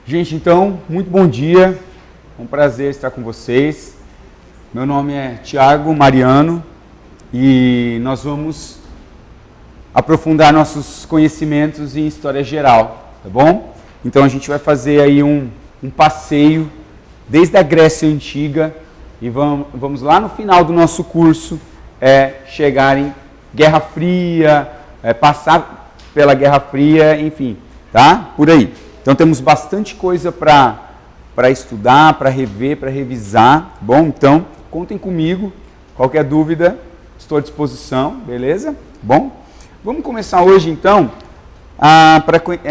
Gente, então, muito bom dia, é um prazer estar com vocês. Meu nome é Thiago Mariano e nós vamos aprofundar nossos conhecimentos em história geral, tá bom? Então a gente vai fazer aí um passeio desde a Grécia Antiga e vamos lá no final do nosso curso chegar em Guerra Fria, passar pela Guerra Fria, enfim, tá? Por aí. Então temos bastante coisa para estudar, para rever, para revisar. Bom, então contem comigo. Qualquer dúvida, estou à disposição, beleza? Bom, vamos começar hoje então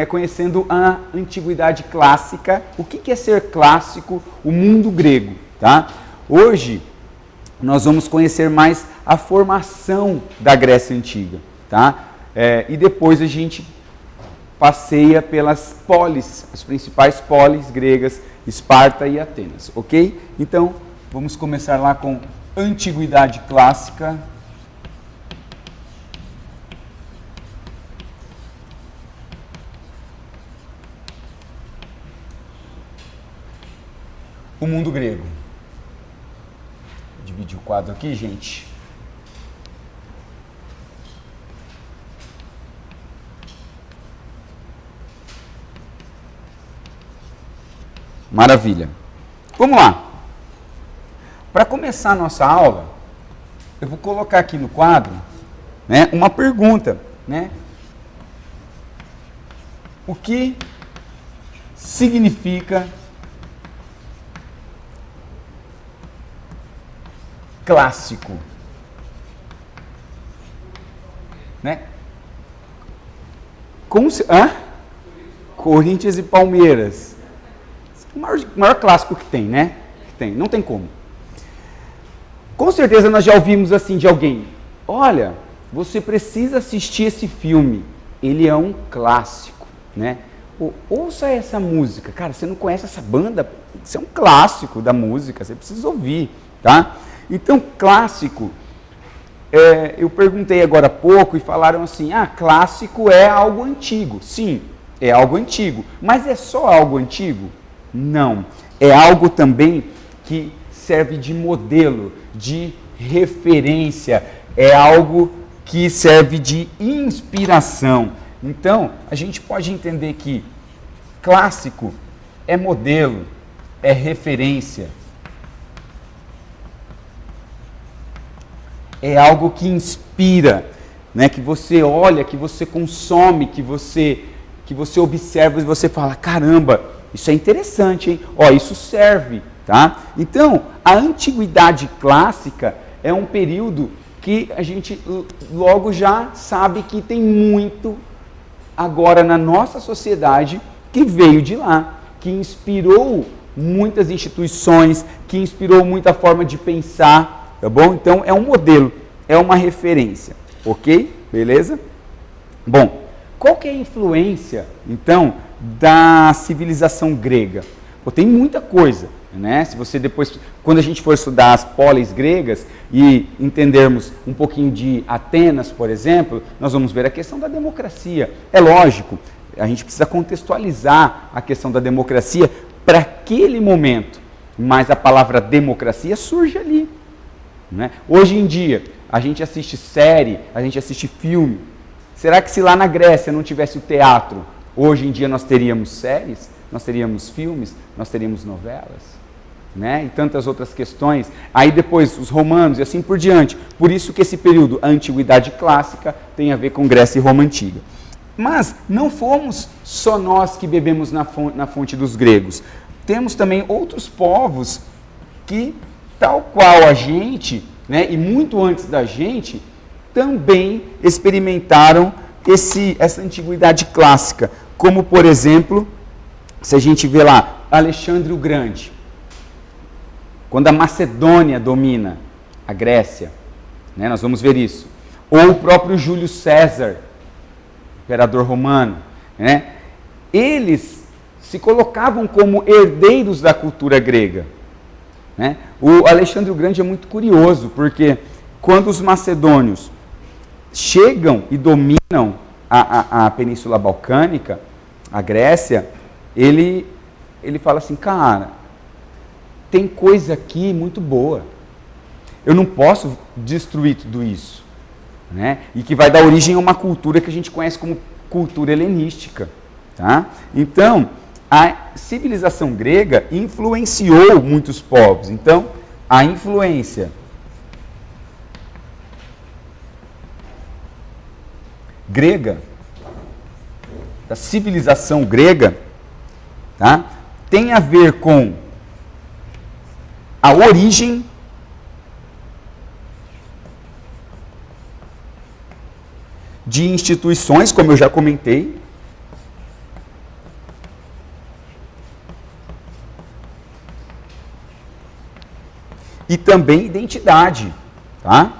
conhecendo a Antiguidade Clássica. O que é ser clássico? O mundo grego, tá? Hoje nós vamos conhecer mais a formação da Grécia Antiga, tá? E depois a gente passeia pelas polis, as principais polis gregas, Esparta e Atenas, ok? Então, vamos começar lá com Antiguidade Clássica. O mundo grego. Vou dividir o quadro aqui, gente. Maravilha. Vamos lá. Para começar a nossa aula, eu vou colocar aqui no quadro, né, uma pergunta, né? O que significa clássico? Né? Como se... Corinthians e Palmeiras. O maior clássico que tem, né? Não tem como. Com certeza nós já ouvimos assim de alguém: olha, você precisa assistir esse filme, ele é um clássico, né? Ouça essa música, cara, você não conhece essa banda? Isso é um clássico da música, você precisa ouvir, tá? Então, clássico, eu perguntei agora há pouco e falaram assim: clássico é algo antigo. Sim, é algo antigo, mas é só algo antigo? Não, é algo também que serve de modelo, de referência, é algo que serve de inspiração. Então, a gente pode entender que clássico é modelo, é referência, é algo que inspira, né? Que você olha, que você consome, que você observa e você fala: caramba, isso é interessante, hein? Isso serve, tá? Então, a Antiguidade Clássica é um período que a gente logo já sabe que tem muito agora na nossa sociedade que veio de lá, que inspirou muitas instituições, que inspirou muita forma de pensar, tá bom? Então, é um modelo, é uma referência, ok? Beleza? Bom, qual que é a influência, então, da civilização grega? Tem muita coisa, né? Se você depois, quando a gente for estudar as polis gregas e entendermos um pouquinho de Atenas, por exemplo, nós vamos ver a questão da democracia. É lógico, a gente precisa contextualizar a questão da democracia para aquele momento, mas a palavra democracia surge ali, né? Hoje em dia, a gente assiste série, a gente assiste filme. Será que se lá na Grécia não tivesse o teatro, hoje em dia nós teríamos séries, nós teríamos filmes, nós teríamos novelas, né? E tantas outras questões. Aí depois os romanos e assim por diante. Por isso que esse período, a Antiguidade Clássica, tem a ver com Grécia e Roma Antiga. Mas não fomos só nós que bebemos na fonte dos gregos. Temos também outros povos que, tal qual a gente, né, e muito antes da gente, também experimentaram essa Antiguidade Clássica, como, por exemplo, se a gente vê lá, Alexandre o Grande, quando a Macedônia domina a Grécia, né, nós vamos ver isso, ou o próprio Júlio César, imperador romano, né, eles se colocavam como herdeiros da cultura grega, né? O Alexandre o Grande é muito curioso, porque quando os macedônios chegam e dominam a Península Balcânica, a Grécia, ele ele fala assim, cara, tem coisa aqui muito boa. Eu não posso destruir tudo isso. Né? E que vai dar origem a uma cultura que a gente conhece como cultura helenística. Tá? Então, a civilização grega influenciou muitos povos. Então, a influência grega, da civilização grega, tá? Tem a ver com a origem de instituições, como eu já comentei, e também identidade, tá?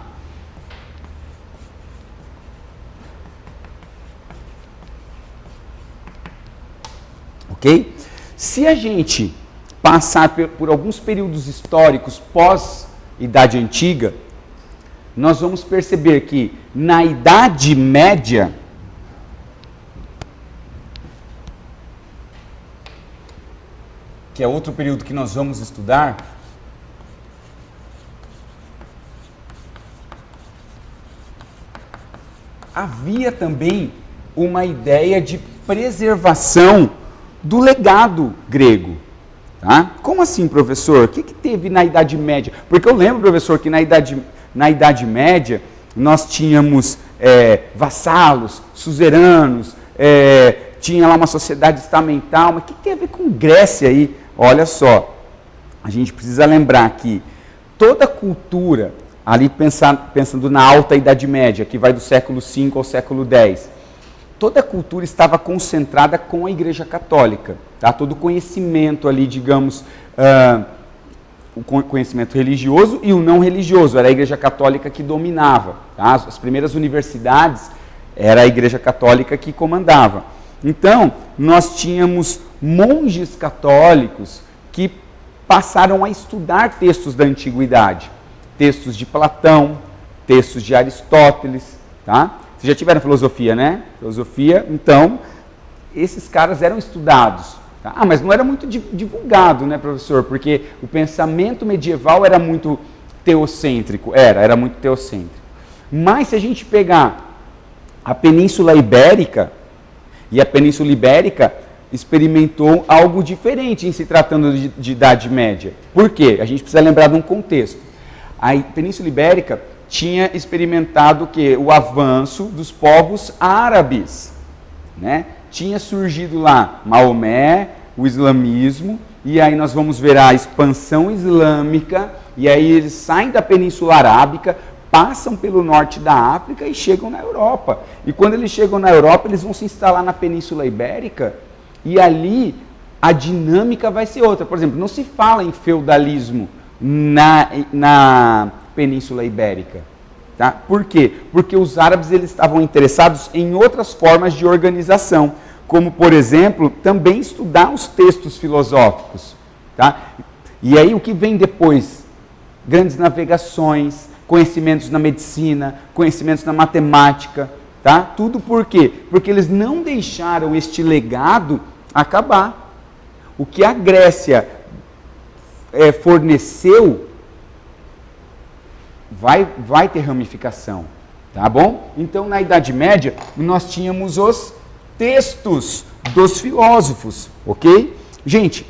Ok? Se a gente passar por alguns períodos históricos pós-Idade Antiga, nós vamos perceber que na Idade Média, que é outro período que nós vamos estudar, havia também uma ideia de preservação do legado grego. Tá? Como assim, professor? O que teve na Idade Média? Porque eu lembro, professor, que na Idade Média nós tínhamos vassalos, suzeranos, tinha lá uma sociedade estamental, mas o que tem a ver com Grécia aí? Olha só, a gente precisa lembrar que toda cultura, ali pensando na Alta Idade Média, que vai do século V ao século X, toda a cultura estava concentrada com a Igreja Católica. Tá? Todo o conhecimento ali, digamos, o conhecimento religioso e o não religioso, era a Igreja Católica que dominava. Tá? As primeiras universidades, era a Igreja Católica que comandava. Então, nós tínhamos monges católicos que passaram a estudar textos da Antiguidade. Textos de Platão, textos de Aristóteles, tá? Vocês já tiveram filosofia, né? Filosofia, então, esses caras eram estudados. Tá? Ah, mas não era muito divulgado, né, professor? Porque o pensamento medieval era muito teocêntrico. Era muito teocêntrico. Mas se a gente pegar a Península Ibérica, e a Península Ibérica experimentou algo diferente em se tratando de Idade Média. Por quê? A gente precisa lembrar de um contexto. A Península Ibérica tinha experimentado o avanço dos povos árabes, né? Tinha surgido lá Maomé, o islamismo, e aí nós vamos ver a expansão islâmica, e aí eles saem da Península Arábica, passam pelo norte da África e chegam na Europa. E quando eles chegam na Europa, eles vão se instalar na Península Ibérica, e ali a dinâmica vai ser outra. Por exemplo, não se fala em feudalismo na Península Ibérica. Tá? Por quê? Porque os árabes eles estavam interessados em outras formas de organização, como, por exemplo, também estudar os textos filosóficos. Tá? E aí o que vem depois? Grandes navegações, conhecimentos na medicina, conhecimentos na matemática. Tá? Tudo por quê? Porque eles não deixaram este legado acabar. O que a Grécia forneceu vai ter ramificação, tá bom? Então, na Idade Média, nós tínhamos os textos dos filósofos, ok? Gente,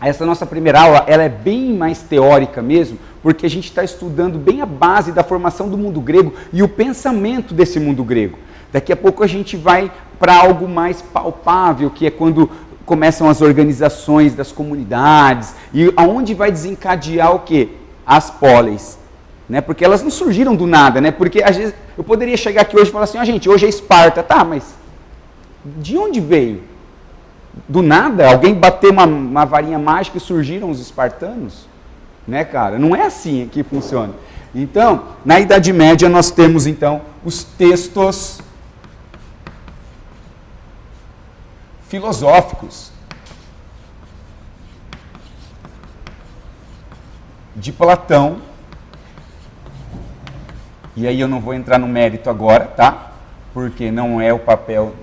essa nossa primeira aula, ela é bem mais teórica mesmo, porque a gente está estudando bem a base da formação do mundo grego e o pensamento desse mundo grego. Daqui a pouco a gente vai para algo mais palpável, que é quando começam as organizações das comunidades, e aonde vai desencadear o quê? As polis. Né? Porque elas não surgiram do nada, né? Porque às vezes eu poderia chegar aqui hoje e falar assim, gente, hoje é Esparta, tá, mas de onde veio? Do nada? Alguém bateu uma varinha mágica e surgiram os espartanos? Né, cara? Não é assim que funciona. Então, na Idade Média nós temos então os textos filosóficos de Platão. E aí eu não vou entrar no mérito agora, tá? Porque não é o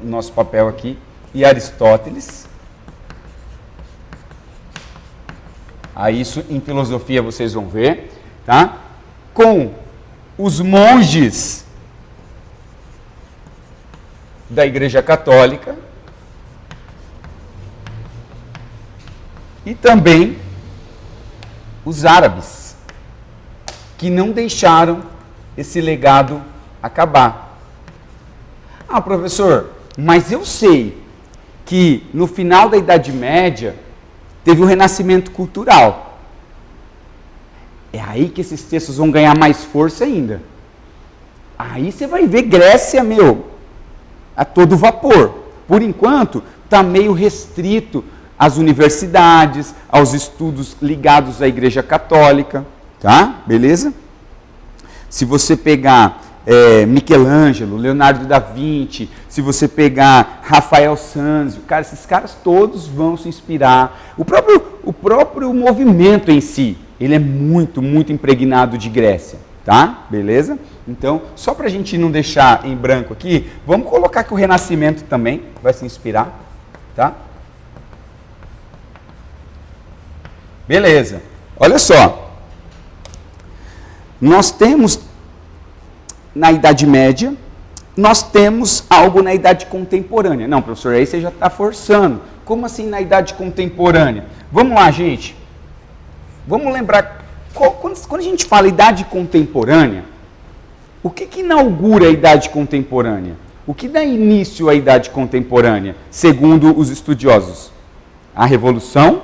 nosso papel aqui. E Aristóteles. Aí isso em filosofia vocês vão ver, tá? Com os monges da Igreja Católica e também os árabes, que não deixaram esse legado acabar. Ah, professor, mas eu sei que no final da Idade Média teve um renascimento cultural. É aí que esses textos vão ganhar mais força ainda. Aí você vai ver Grécia, a todo vapor. Por enquanto, está meio restrito às universidades, aos estudos ligados à Igreja Católica, tá? Beleza? Se você pegar Michelangelo, Leonardo da Vinci, se você pegar Rafael Sanzio, cara, esses caras todos vão se inspirar. O próprio movimento em si, ele é muito, muito impregnado de Grécia, tá? Beleza? Então, só para a gente não deixar em branco aqui, vamos colocar que o Renascimento também vai se inspirar, tá? Beleza. Olha só. Nós temos na Idade Média, nós temos algo na Idade Contemporânea. Não, professor, aí você já está forçando. Como assim na Idade Contemporânea? Vamos lá, gente. Vamos lembrar, quando a gente fala Idade Contemporânea, o que inaugura a Idade Contemporânea? O que dá início à Idade Contemporânea, segundo os estudiosos? A Revolução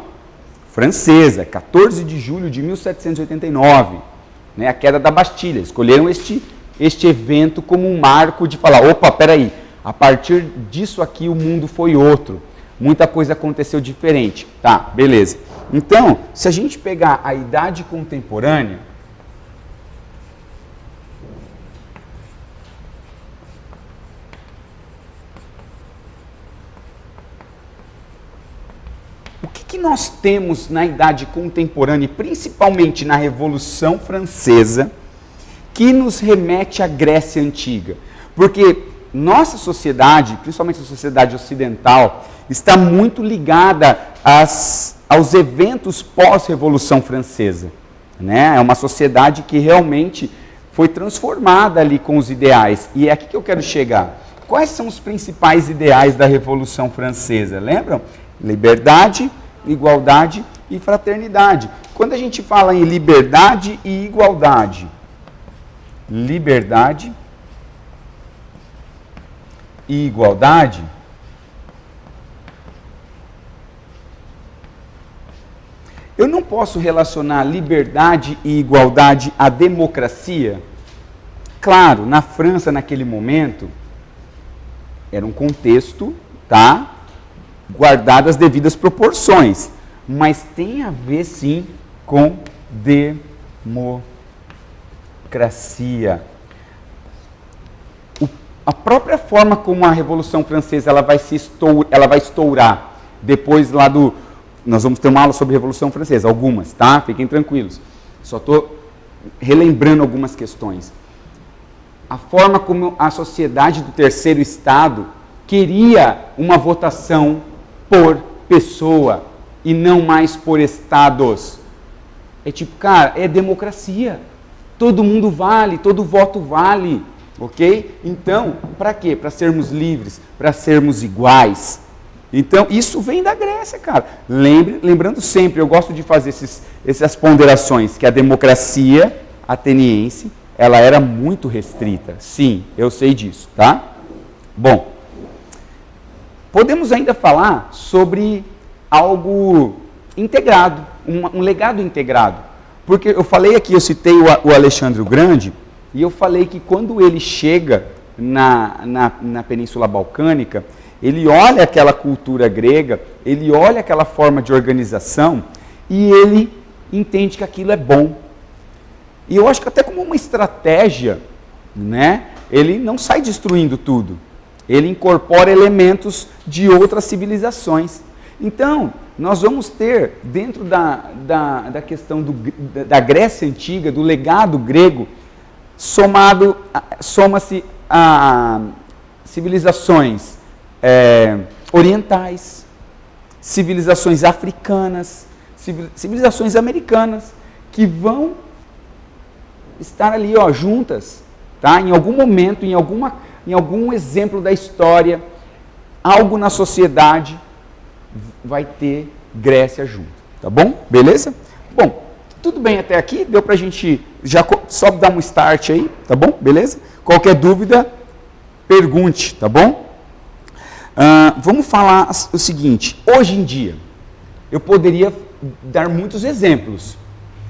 Francesa, 14 de julho de 1789, né, a queda da Bastilha. Escolheram este evento como um marco de falar, opa, peraí, a partir disso aqui o mundo foi outro, muita coisa aconteceu diferente. Tá, beleza. Então, se a gente pegar a Idade Contemporânea, o que nós temos na Idade Contemporânea, principalmente na Revolução Francesa, que nos remete à Grécia Antiga? Porque nossa sociedade, principalmente a sociedade ocidental, está muito ligada aos eventos pós-Revolução Francesa, né? É uma sociedade que realmente foi transformada ali com os ideais. E é aqui que eu quero chegar. Quais são os principais ideais da Revolução Francesa? Lembram? Liberdade, igualdade e fraternidade. Quando a gente fala em liberdade e igualdade, liberdade e igualdade, eu não posso relacionar liberdade e igualdade à democracia. Claro, na França, naquele momento, era um contexto, tá? Guardadas as devidas proporções, mas tem a ver sim com democracia. A própria forma como a Revolução Francesa ela vai estourar depois lá do... Nós vamos ter uma aula sobre a Revolução Francesa, algumas, tá? Fiquem tranquilos. Só estou relembrando algumas questões. A forma como a sociedade do terceiro estado queria uma votação por pessoa e não mais por estados. É tipo, cara, é democracia. Todo mundo vale, todo voto vale, ok? Então, para quê? Para sermos livres, para sermos iguais. Então, isso vem da Grécia, cara. Lembrando sempre, eu gosto de fazer essas ponderações, que a democracia ateniense, ela era muito restrita. Sim, eu sei disso, tá? Bom, podemos ainda falar sobre algo integrado, um legado integrado. Porque eu falei aqui, eu citei o Alexandre o Grande, e eu falei que quando ele chega na Península Balcânica, ele olha aquela cultura grega, ele olha aquela forma de organização e ele entende que aquilo é bom. E eu acho que até como uma estratégia, né, ele não sai destruindo tudo. Ele incorpora elementos de outras civilizações. Então, nós vamos ter, dentro da questão da Grécia Antiga, do legado grego, soma-se a civilizações orientais, civilizações africanas, civilizações americanas, que vão estar ali, ó, juntas, tá? Em algum momento, em algum exemplo da história, algo na sociedade vai ter Grécia junto, tá bom? Beleza? Bom, tudo bem até aqui? Deu pra gente já só dar um start aí, tá bom? Beleza? Qualquer dúvida, pergunte, tá bom? Vamos falar o seguinte, hoje em dia, eu poderia dar muitos exemplos,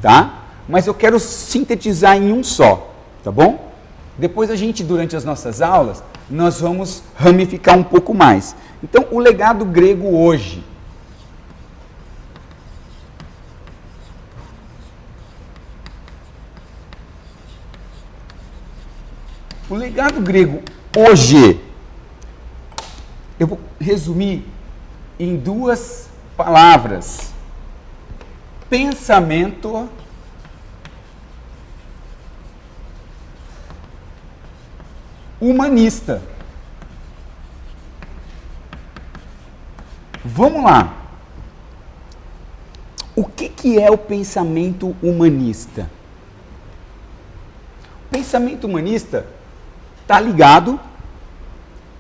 tá? Mas eu quero sintetizar em um só, tá bom? Depois a gente, durante as nossas aulas, nós vamos ramificar um pouco mais. Então, o legado grego hoje. O legado grego hoje, eu vou resumir em 2 palavras. Pensamento humanista. Vamos lá. O que é o pensamento humanista? O pensamento humanista está ligado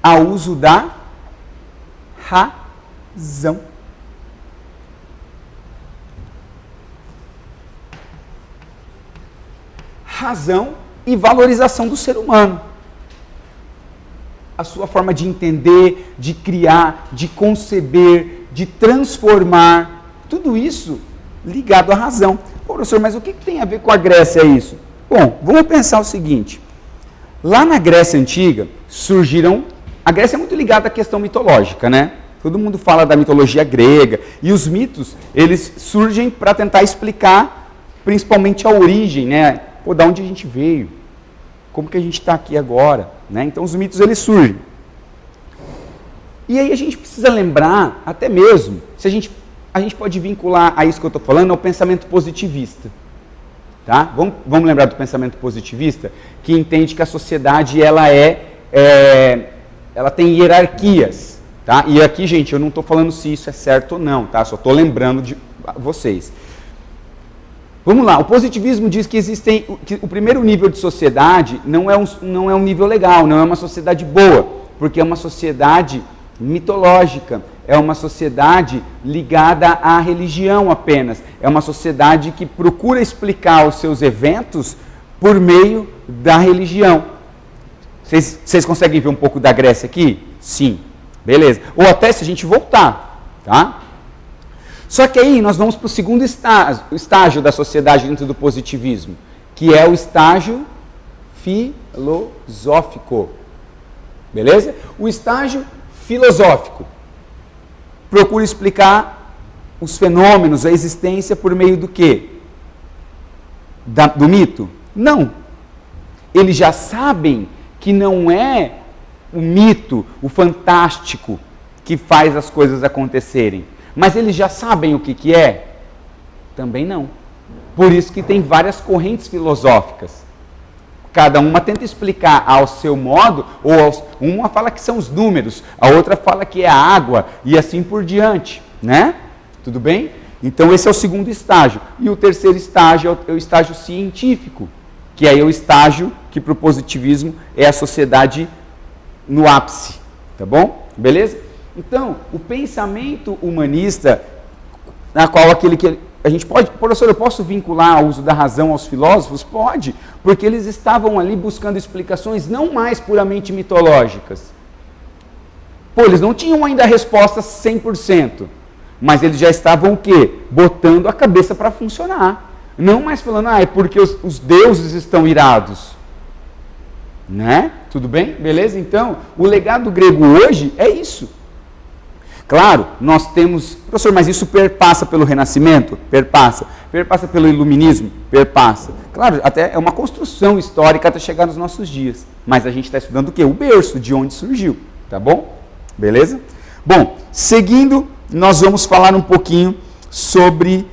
ao uso da razão. Razão e valorização do ser humano. A sua forma de entender, de criar, de conceber, de transformar, tudo isso ligado à razão. Pô, professor, mas o que tem a ver com a Grécia isso? Bom, vamos pensar o seguinte. Lá na Grécia Antiga surgiram... A Grécia é muito ligada à questão mitológica, né? Todo mundo fala da mitologia grega. E os mitos, eles surgem para tentar explicar principalmente a origem, né? Pô, da onde a gente veio? Como que a gente está aqui agora? Né? Então os mitos, eles surgem. E aí a gente precisa lembrar, até mesmo, se a gente pode vincular a isso que eu estou falando ao pensamento positivista. Tá? Vamos lembrar do pensamento positivista, que entende que a sociedade ela tem hierarquias. Tá? E aqui, gente, eu não estou falando se isso é certo ou não, tá? Só estou lembrando de vocês. Vamos lá, o positivismo diz que que o primeiro nível de sociedade não é um nível legal, não é uma sociedade boa, porque é uma sociedade mitológica, é uma sociedade ligada à religião apenas, é uma sociedade que procura explicar os seus eventos por meio da religião. Vocês conseguem ver um pouco da Grécia aqui? Sim, beleza. Ou até se a gente voltar, tá? Só que aí nós vamos para o segundo estágio da sociedade dentro do positivismo, que é o estágio filosófico. Beleza? O estágio filosófico procura explicar os fenômenos, a existência por meio do quê? Do mito? Não. Eles já sabem que não é o mito, o fantástico, que faz as coisas acontecerem. Mas eles já sabem o que é? Também não. Por isso que tem várias correntes filosóficas. Cada uma tenta explicar ao seu modo, uma fala que são os números, a outra fala que é a água, e assim por diante, né? Tudo bem? Então esse é o segundo estágio. E o terceiro estágio é o estágio científico, que aí é o estágio que para o positivismo é a sociedade no ápice, tá bom? Beleza? Então, o pensamento humanista, na qual aquele que a gente pode, professor, eu posso vincular o uso da razão aos filósofos? Pode, porque eles estavam ali buscando explicações não mais puramente mitológicas. Pô, eles não tinham ainda a resposta 100%, mas eles já estavam o quê? Botando a cabeça para funcionar. Não mais falando, é porque os deuses estão irados. Né? Tudo bem? Beleza? Então, o legado grego hoje é isso. Claro, nós temos... Professor, mas isso perpassa pelo Renascimento? Perpassa. Perpassa pelo Iluminismo? Perpassa. Claro, até é uma construção histórica até chegar nos nossos dias. Mas a gente está estudando o quê? O berço, de onde surgiu. Tá bom? Beleza? Bom, seguindo, nós vamos falar um pouquinho sobre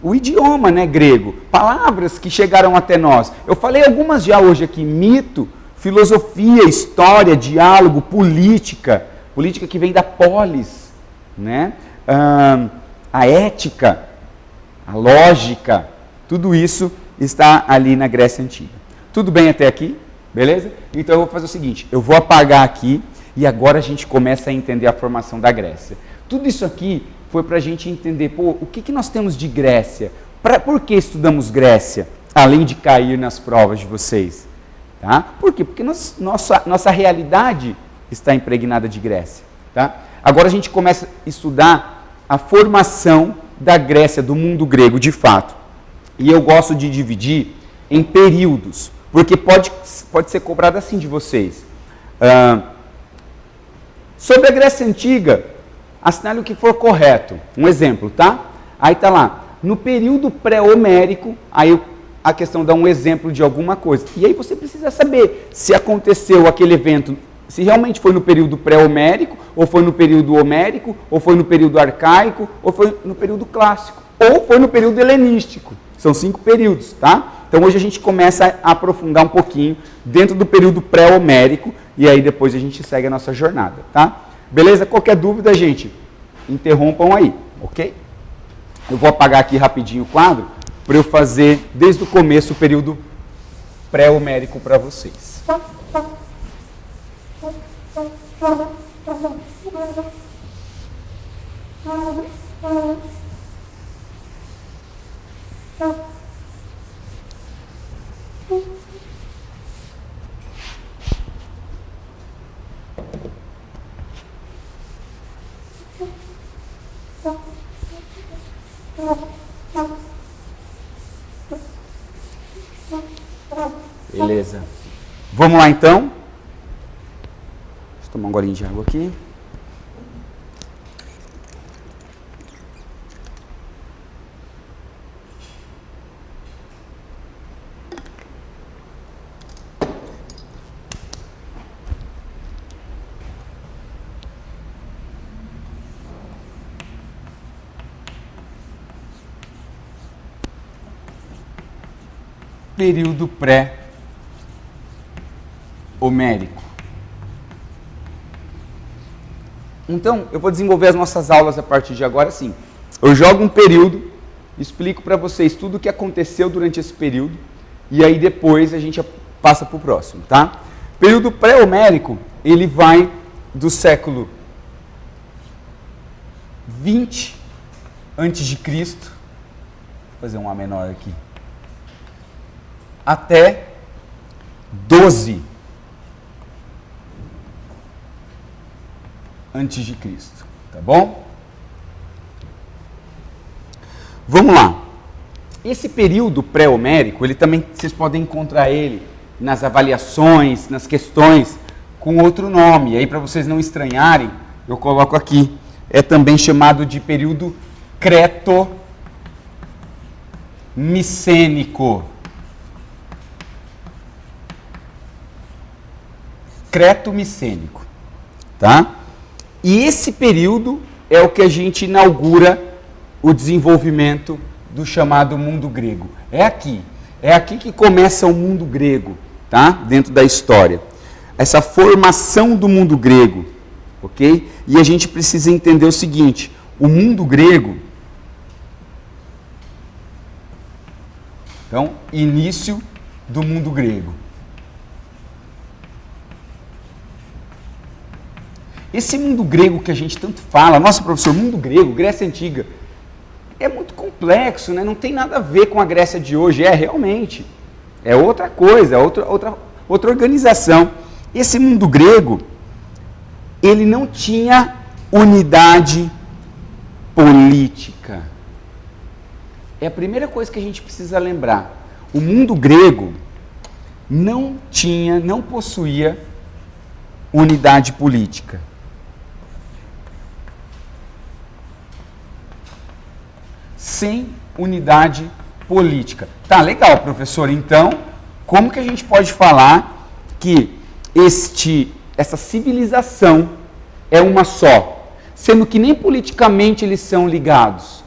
o idioma, né, grego. Palavras que chegaram até nós. Eu falei algumas já hoje aqui. Mito, filosofia, história, diálogo, política... Política que vem da polis, né? a ética, a lógica, tudo isso está ali na Grécia Antiga. Tudo bem até aqui? Beleza? Então eu vou fazer o seguinte, eu vou apagar aqui e agora a gente começa a entender a formação da Grécia. Tudo isso aqui foi para a gente entender, pô, o que nós temos de Grécia? Por que estudamos Grécia? Além de cair nas provas de vocês. Tá? Por quê? Porque nossa realidade está impregnada de Grécia. Tá? Agora a gente começa a estudar a formação da Grécia, do mundo grego, de fato. E eu gosto de dividir em períodos, porque pode ser cobrado assim de vocês. Sobre a Grécia Antiga, assinale o que for correto. Um exemplo, tá? Aí tá lá, no período pré-homérico, aí a questão dá um exemplo de alguma coisa. E aí você precisa saber se aconteceu aquele evento, se realmente foi no período pré-homérico, ou foi no período homérico, ou foi no período arcaico, ou foi no período clássico, ou foi no período helenístico. São 5 períodos, tá? Então hoje a gente começa a aprofundar um pouquinho dentro do período pré-homérico, e aí depois a gente segue a nossa jornada, tá? Beleza? Qualquer dúvida, gente, interrompam aí, ok? Eu vou apagar aqui rapidinho o quadro, para eu fazer desde o começo o período pré-homérico para vocês. Beleza. Vamos lá então. Deixa eu tomar um golinho de água aqui. Período pré-homérico. Então, eu vou desenvolver as nossas aulas a partir de agora, sim. Eu jogo um período, explico para vocês tudo o que aconteceu durante esse período, e aí depois a gente passa para o próximo, tá? Período pré-homérico, ele vai do século 20 antes de Cristo, vou fazer um A menor aqui, até 12 antes de Cristo, tá bom? Vamos lá. Esse período pré-homérico, ele também, vocês podem encontrar ele nas avaliações, nas questões, com outro nome. Aí, para vocês não estranharem, eu coloco aqui. É também chamado de período creto-micênico. Creto-micênico, tá? E esse período é o que a gente inaugura o desenvolvimento do chamado mundo grego. É aqui que começa o mundo grego, tá? Dentro da história. Essa formação do mundo grego, ok? E a gente precisa entender o seguinte, o mundo grego, então, início do mundo grego. Esse mundo grego que a gente tanto fala, nossa, professor, mundo grego, Grécia Antiga, é muito complexo, né? Não tem nada a ver com a Grécia de hoje, realmente. É outra coisa, outra organização. Esse mundo grego, ele não tinha unidade política. É a primeira coisa que a gente precisa lembrar. O mundo grego não possuía unidade política. Sem unidade política. Tá, legal, professor. Então, como que a gente pode falar que essa civilização é uma só, sendo que nem politicamente eles são ligados,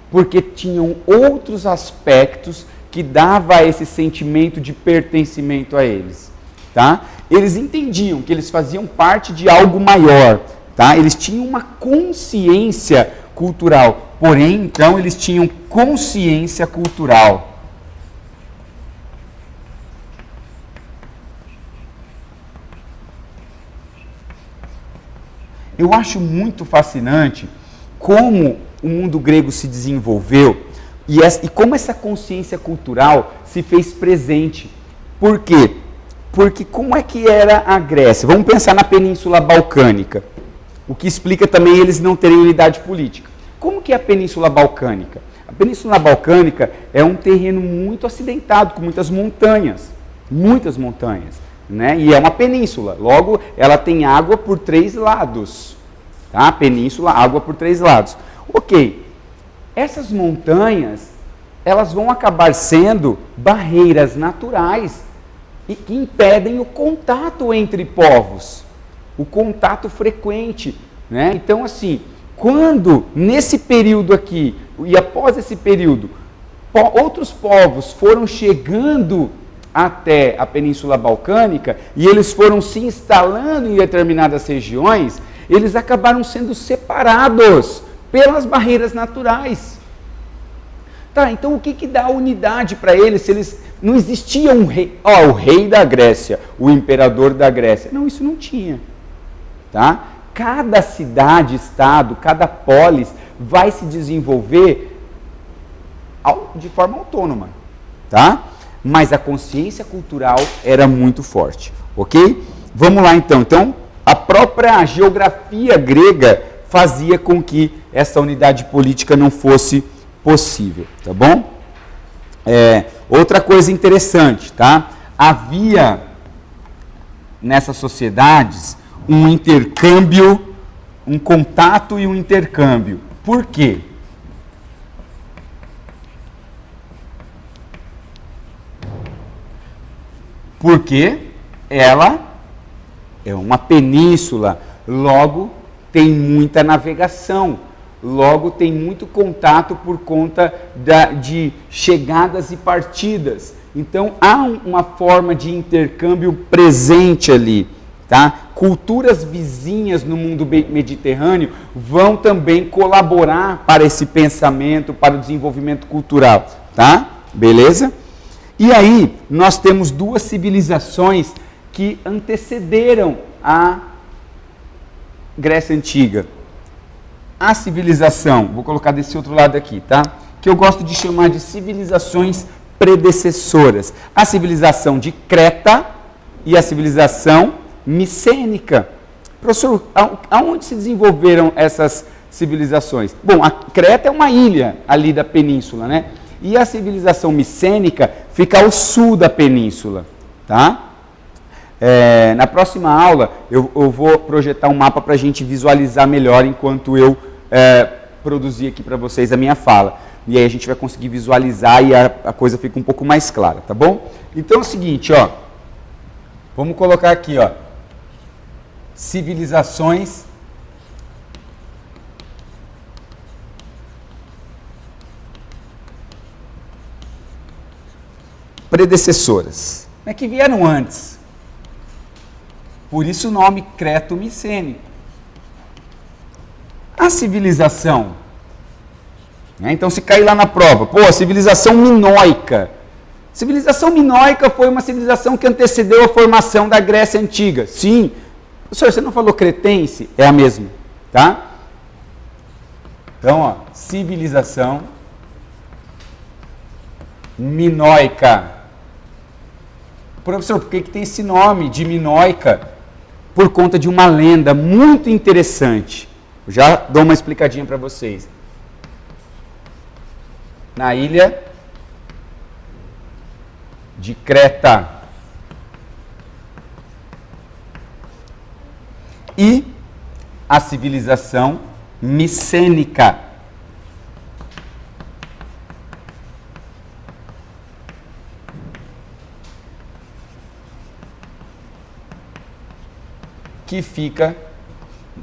porque tinham outros aspectos que dava esse sentimento de pertencimento a eles, tá? Eles entendiam que eles faziam parte de algo maior, tá? Eles tinham uma consciência cultural, Porém, então, eles tinham consciência cultural. Eu acho muito fascinante como o mundo grego se desenvolveu e como essa consciência cultural se fez presente. Por quê? Porque como é que era a Grécia? Vamos pensar na Península Balcânica, o que explica também eles não terem unidade política. Como que é a Península Balcânica? A Península Balcânica é um terreno muito acidentado, com muitas montanhas, né? E é uma península, logo ela tem água por 3 lados, tá? Península, água por 3 lados. Ok, essas montanhas, elas vão acabar sendo barreiras naturais e que impedem o contato entre povos, o contato frequente, né? Então, assim, quando nesse período aqui, e após esse período, outros povos foram chegando até a Península Balcânica e eles foram se instalando em determinadas regiões, eles acabaram sendo separados pelas barreiras naturais. Tá, então o que dá unidade para eles se eles não existia um rei, o rei da Grécia, o imperador da Grécia? Não, isso não tinha, tá? Cada cidade, estado, cada polis vai se desenvolver de forma autônoma, tá? Mas a consciência cultural era muito forte, ok? Vamos lá então. Então, a própria geografia grega fazia com que essa unidade política não fosse possível, tá bom? Outra coisa interessante, tá? Havia nessas sociedades um intercâmbio, um contato e um intercâmbio. Por quê? Porque ela é uma península, logo tem muita navegação, logo tem muito contato por conta de chegadas e partidas. Então há uma forma de intercâmbio presente ali, tá? Culturas vizinhas no mundo mediterrâneo vão também colaborar para esse pensamento, para o desenvolvimento cultural, tá? Beleza? E aí nós temos 2 civilizações que antecederam a Grécia Antiga. A civilização, vou colocar desse outro lado aqui, tá? Que eu gosto de chamar de civilizações predecessoras. A civilização de Creta e a civilização micênica. Professor, aonde se desenvolveram essas civilizações? Bom, a Creta é uma ilha ali da península, né? E a civilização micênica fica ao sul da península, tá? Na próxima aula eu vou projetar um mapa para a gente visualizar melhor enquanto eu produzir aqui para vocês a minha fala. E aí a gente vai conseguir visualizar e a coisa fica um pouco mais clara, tá bom? Então é o seguinte, ó. Vamos colocar aqui, ó. Civilizações predecessoras, né, que vieram antes. Por isso o nome creto-micênico. A civilização, né, então se cair lá na prova, a civilização minoica. Civilização minoica foi uma civilização que antecedeu a formação da Grécia Antiga. Sim. Professor, você não falou cretense? É a mesma, tá? Então, ó, civilização minoica. Professor, por que tem esse nome de minoica? Por conta de uma lenda muito interessante. Eu já dou uma explicadinha para vocês. Na ilha de Creta. E a civilização micênica. Que fica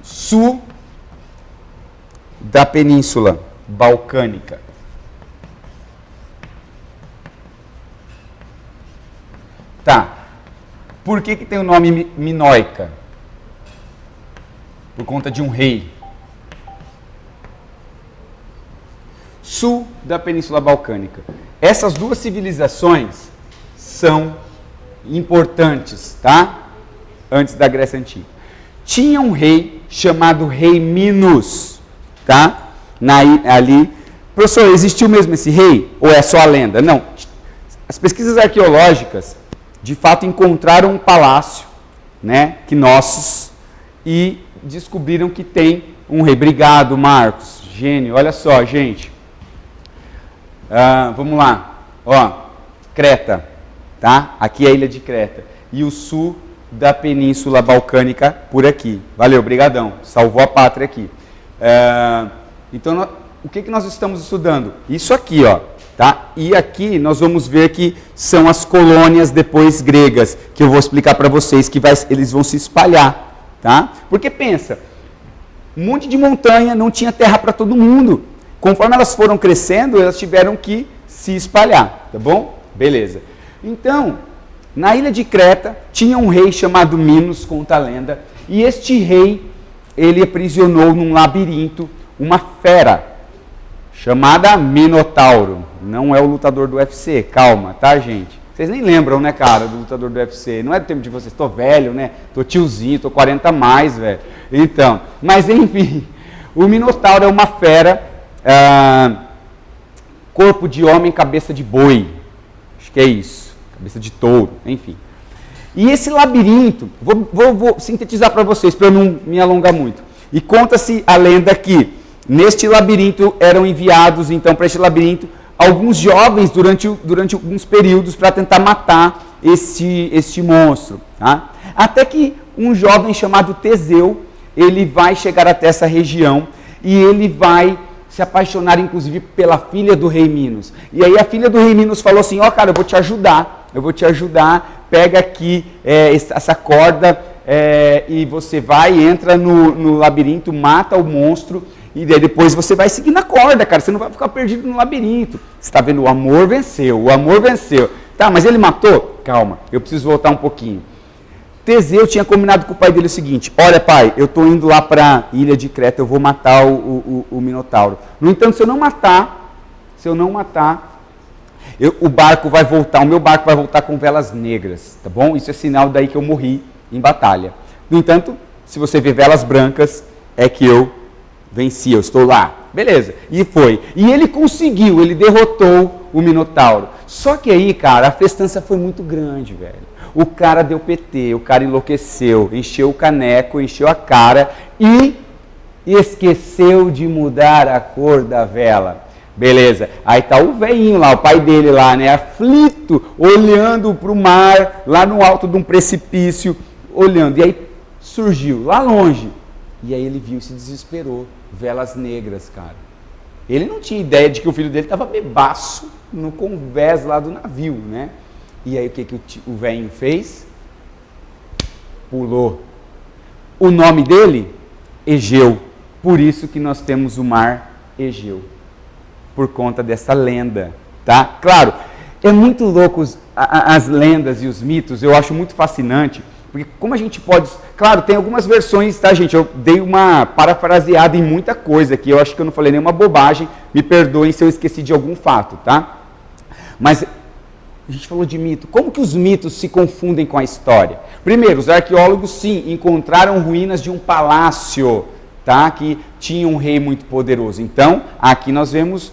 sul da Península Balcânica. Tá. Por que tem o nome minoica? Por conta de um rei. sul da Península Balcânica. Essas duas civilizações são importantes, tá? Antes da Grécia Antiga. Tinha um rei chamado Rei Minos, tá? Ali. Professor, existiu mesmo esse rei? Ou é só a lenda? Não. As pesquisas arqueológicas, de fato, encontraram um palácio, né, nossos, e descobriram que tem um rei. Obrigado, Marcos. Gênio. Olha só, gente. Vamos lá. Ó, Creta, tá? Aqui é a ilha de Creta. E o sul da Península Balcânica por aqui. Valeu, brigadão. Salvou a pátria aqui. Então, o que nós estamos estudando? Isso aqui, ó. Tá? E aqui nós vamos ver que são as colônias depois gregas, que eu vou explicar para vocês, que eles vão se espalhar. Tá? Porque pensa, um monte de montanha, não tinha terra para todo mundo. Conforme elas foram crescendo, elas tiveram que se espalhar, tá bom? Beleza. Então, na ilha de Creta, tinha um rei chamado Minos, conta a lenda, e este rei, ele aprisionou num labirinto uma fera, chamada Minotauro. Não é o lutador do UFC, calma, tá, gente? Vocês nem lembram, né, cara, do lutador do UFC. Não é do tempo de vocês, tô velho, né? Tô tiozinho, tô 40 a mais, velho. Então, mas enfim, o Minotauro é uma fera, corpo de homem, cabeça de boi. Acho que é isso, cabeça de touro, enfim. E esse labirinto, vou sintetizar para vocês, para eu não me alongar muito. E conta-se a lenda que neste labirinto eram enviados, então, para este labirinto, alguns jovens durante alguns períodos para tentar matar este monstro. Tá? Até que um jovem chamado Teseu, ele vai chegar até essa região e ele vai se apaixonar, inclusive, pela filha do rei Minos. E aí a filha do rei Minos falou assim, cara, eu vou te ajudar, pega aqui essa corda e você vai, entra no labirinto, mata o monstro, e daí depois você vai seguir na corda, cara, você não vai ficar perdido no labirinto. Você está vendo, o amor venceu. Tá, mas ele matou? Calma, eu preciso voltar um pouquinho. Teseu tinha combinado com o pai dele o seguinte, olha pai, eu estou indo lá para a ilha de Creta, eu vou matar o Minotauro. No entanto, se eu não matar, o barco vai voltar, o meu barco vai voltar com velas negras, tá bom? Isso é sinal daí que eu morri em batalha. No entanto, se você vê velas brancas, é que eu venci, eu estou lá. Beleza, e foi. E ele conseguiu, ele derrotou o Minotauro. Só que aí, cara, a festança foi muito grande, velho. O cara deu PT, o cara enlouqueceu, encheu o caneco, encheu a cara e esqueceu de mudar a cor da vela. Beleza, aí tá o velhinho lá, o pai dele lá, né, aflito, olhando para o mar, lá no alto de um precipício, olhando. E aí surgiu, lá longe, e aí ele viu e se desesperou. Velas negras, cara. Ele não tinha ideia de que o filho dele estava bebaço no convés lá do navio, né? E aí o que o velhinho fez? Pulou. O nome dele? Egeu. Por isso que nós temos o mar Egeu. Por conta dessa lenda, tá? Claro, é muito louco as lendas e os mitos, eu acho muito fascinante, porque como a gente pode... Claro, tem algumas versões, tá, gente? Eu dei uma parafraseada em muita coisa aqui, eu acho que eu não falei nenhuma bobagem, me perdoem se eu esqueci de algum fato, tá? Mas a gente falou de mito. Como que os mitos se confundem com a história? Primeiro, os arqueólogos, sim, encontraram ruínas de um palácio, tá? Que tinha um rei muito poderoso. Então, aqui nós vemos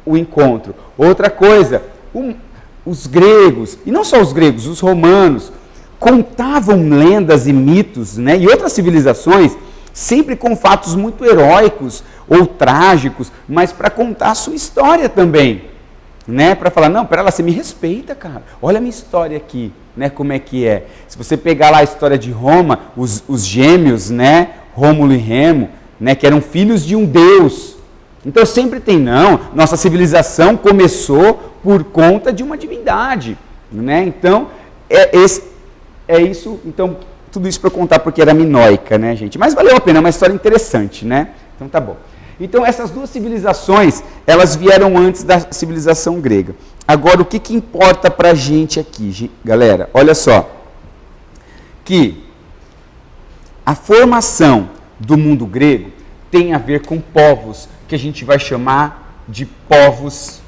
o encontro. Outra coisa, os gregos, e não só os gregos, os romanos, contavam lendas e mitos, né, e outras civilizações, sempre com fatos muito heróicos ou trágicos, mas para contar a sua história também, né, para falar, não, pera lá, você me respeita, cara, olha a minha história aqui, né, como é que é. Se você pegar lá a história de Roma, os gêmeos, né, Rômulo e Remo, né, que eram filhos de um deus. Então sempre tem, não, nossa civilização começou por conta de uma divindade, né, então é isso, então, tudo isso para contar porque era minoica, né, gente? Mas valeu a pena, é uma história interessante, né? Então tá bom. Então essas duas civilizações, elas vieram antes da civilização grega. Agora, o que importa para a gente aqui, galera? Olha só, que a formação do mundo grego tem a ver com povos que a gente vai chamar de povos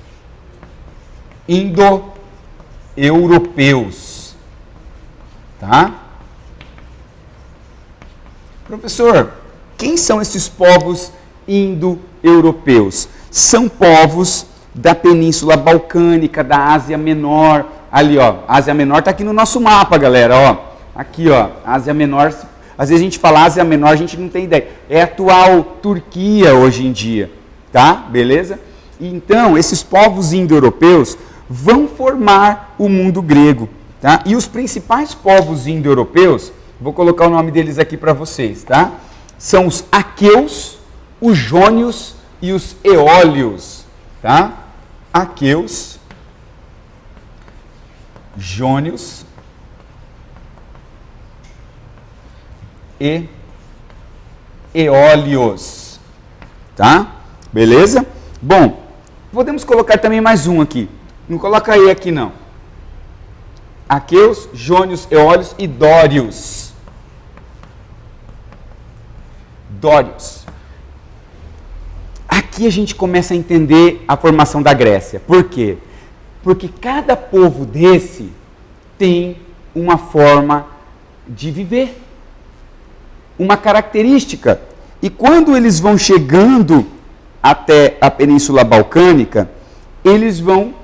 indo-europeus. Tá? Professor, quem são esses povos indo-europeus? São povos da Península Balcânica, da Ásia Menor. Ali, ó, Ásia Menor está aqui no nosso mapa, galera, ó. Aqui, ó, Ásia Menor. Às vezes a gente fala Ásia Menor, a gente não tem ideia. É a atual Turquia hoje em dia, tá? Beleza? Então, esses povos indo-europeus vão formar o mundo grego, tá? E os principais povos indo-europeus, vou colocar o nome deles aqui para vocês, tá? São os aqueus, os jônios e os eólios, tá? Aqueus, jônios e eólios, tá? Beleza? Bom, podemos colocar também mais um aqui. Não coloca aí aqui não. Aqueus, jônios, eólios e dórios. Dórios. Aqui a gente começa a entender a formação da Grécia. Por quê? Porque cada povo desse tem uma forma de viver, uma característica. E quando eles vão chegando até a Península Balcânica, eles vão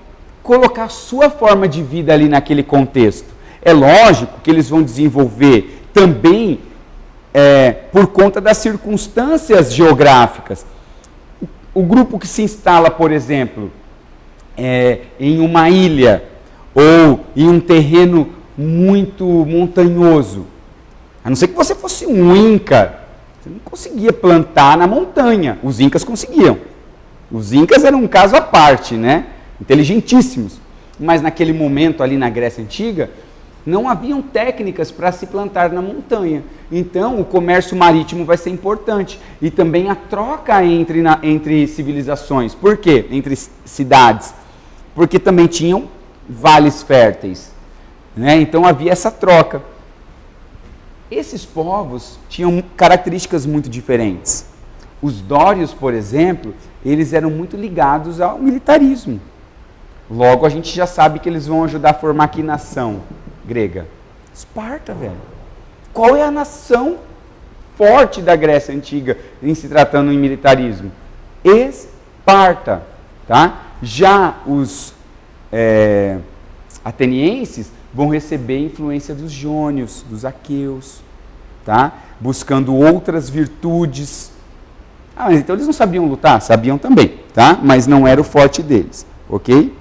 colocar sua forma de vida ali naquele contexto. É lógico que eles vão desenvolver também por conta das circunstâncias geográficas. O grupo que se instala, por exemplo, em uma ilha ou em um terreno muito montanhoso, a não ser que você fosse um Inca, você não conseguia plantar na montanha. Os Incas conseguiam. Os Incas eram um caso à parte, né? Inteligentíssimos. Mas naquele momento ali na Grécia Antiga, não haviam técnicas para se plantar na montanha. Então, o comércio marítimo vai ser importante. E também a troca entre civilizações. Por quê? Entre cidades. Porque também tinham vales férteis, né? Então, havia essa troca. Esses povos tinham características muito diferentes. Os dórios, por exemplo, eles eram muito ligados ao militarismo. Logo, a gente já sabe que eles vão ajudar a formar que nação grega? Esparta, velho. Qual é a nação forte da Grécia Antiga em se tratando em militarismo? Esparta, tá? Já os atenienses vão receber influência dos jônios, dos aqueus, tá? Buscando outras virtudes. Ah, mas então eles não sabiam lutar? Sabiam também, tá? Mas não era o forte deles, ok?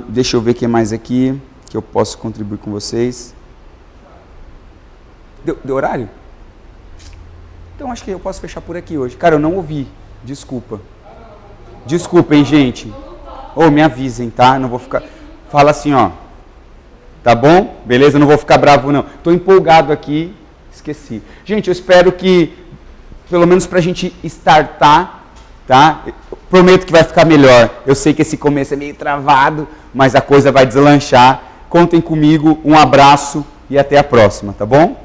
Deixa eu ver o que mais aqui que eu posso contribuir com vocês. Deu horário? Então acho que eu posso fechar por aqui hoje. Cara, eu não ouvi. Desculpa. Desculpem, gente. Me avisem, tá? Não vou ficar... Fala assim, ó. Tá bom? Beleza? Não vou ficar bravo, não. Tô empolgado aqui. Esqueci. Gente, eu espero que, pelo menos pra gente startar, tá? Prometo que vai ficar melhor. Eu sei que esse começo é meio travado, mas a coisa vai deslanchar. Contem comigo. Um abraço e até a próxima, tá bom?